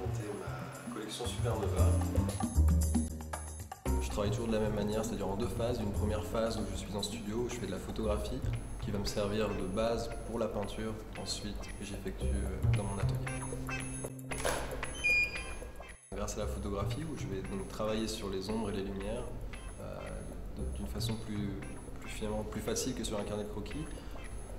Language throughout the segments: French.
présenter ma collection Supernova. Je travaille toujours de la même manière, c'est-à-dire en deux phases. Une première phase où je suis en studio, où je fais de la photographie, qui va me servir de base pour la peinture. Ensuite, j'effectue dans mon atelier. Grâce à la photographie, où je vais donc travailler sur les ombres et les lumières d'une façon finalement plus facile que sur un carnet de croquis.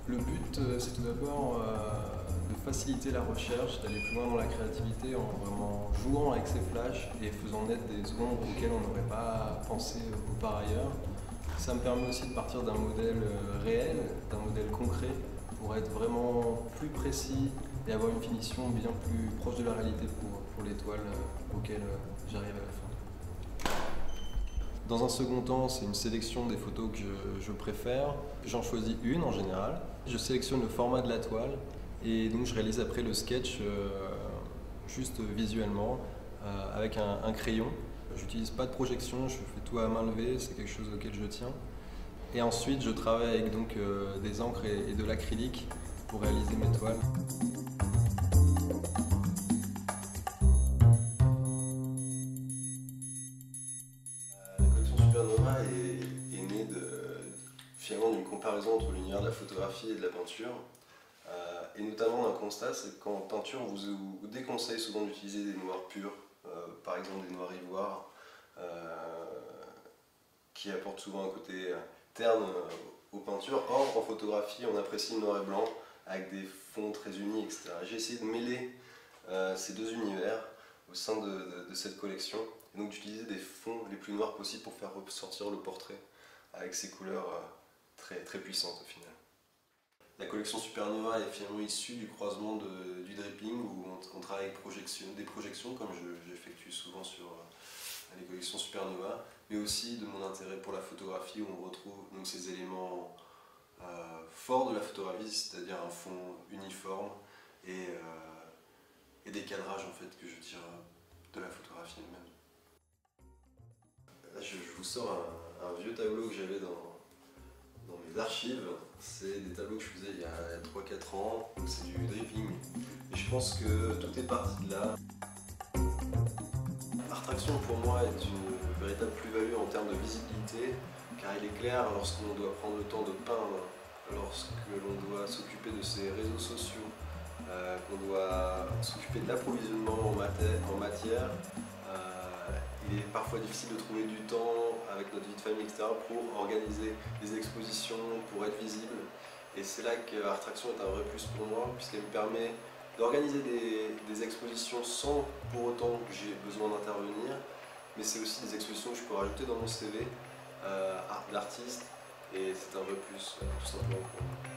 Le but, c'est tout d'abord de faciliter la recherche, d'aller plus loin dans la créativité en vraiment jouant avec ces flashs et faisant naître des ombres auxquelles on n'aurait pas pensé par ailleurs. Ça me permet aussi de partir d'un modèle réel, d'un modèle concret, pour être vraiment plus précis et avoir une finition bien plus proche de la réalité pour l'étoile auquel j'arrive à la fin. Dans un second temps, c'est une sélection des photos que je préfère. J'en choisis une en général. Je sélectionne le format de la toile et donc je réalise après le sketch juste visuellement avec un crayon. J'utilise pas de projection, je fais tout à main levée, c'est quelque chose auquel je tiens. Et ensuite, je travaille avec donc, des encres et de l'acrylique pour réaliser mes toiles. La collection Supernova est née finalement d'une comparaison entre l'univers de la photographie et de la peinture. Et notamment d'un constat, c'est qu'en peinture, on vous déconseille souvent d'utiliser des noirs purs, par exemple des noirs ivoires, qui apportent souvent un côté terne aux peintures. Or, en photographie, on apprécie le noir et blanc avec des fonds très unis, etc. J'ai essayé de mêler ces deux univers au sein de cette collection, et donc d'utiliser des fonds les plus noirs possibles pour faire ressortir le portrait avec ces couleurs très puissantes au final. La collection Supernova est finalement issue du croisement du dripping où on travaille avec des projections comme j'effectue souvent sur les collections Supernova, mais aussi de mon intérêt pour la photographie où on retrouve donc, ces éléments forts de la photographie, c'est-à-dire un fond uniforme et des cadrages en fait, que je tire de la photographie elle-même. Là, je vous sors un vieux tableau que j'avais dans mes archives. C'est des tableaux que je faisais il y a 3-4 ans, donc c'est du dripping. Et je pense que tout est parti de là. Artraction pour moi est une véritable plus-value en termes de visibilité, car il est clair lorsqu'on doit prendre le temps de peindre, lorsque l'on doit s'occuper de ses réseaux sociaux, qu'on doit s'occuper de l'approvisionnement en matière. Il est parfois difficile de trouver du temps avec notre vie de famille, etc. pour organiser des expositions, pour être visible. Et c'est là que Artraction est un vrai plus pour moi, puisqu'elle me permet d'organiser des expositions sans pour autant que j'ai besoin d'intervenir, mais c'est aussi des expositions que je peux rajouter dans mon CV d'artiste, et c'est un vrai plus, tout simplement pour moi.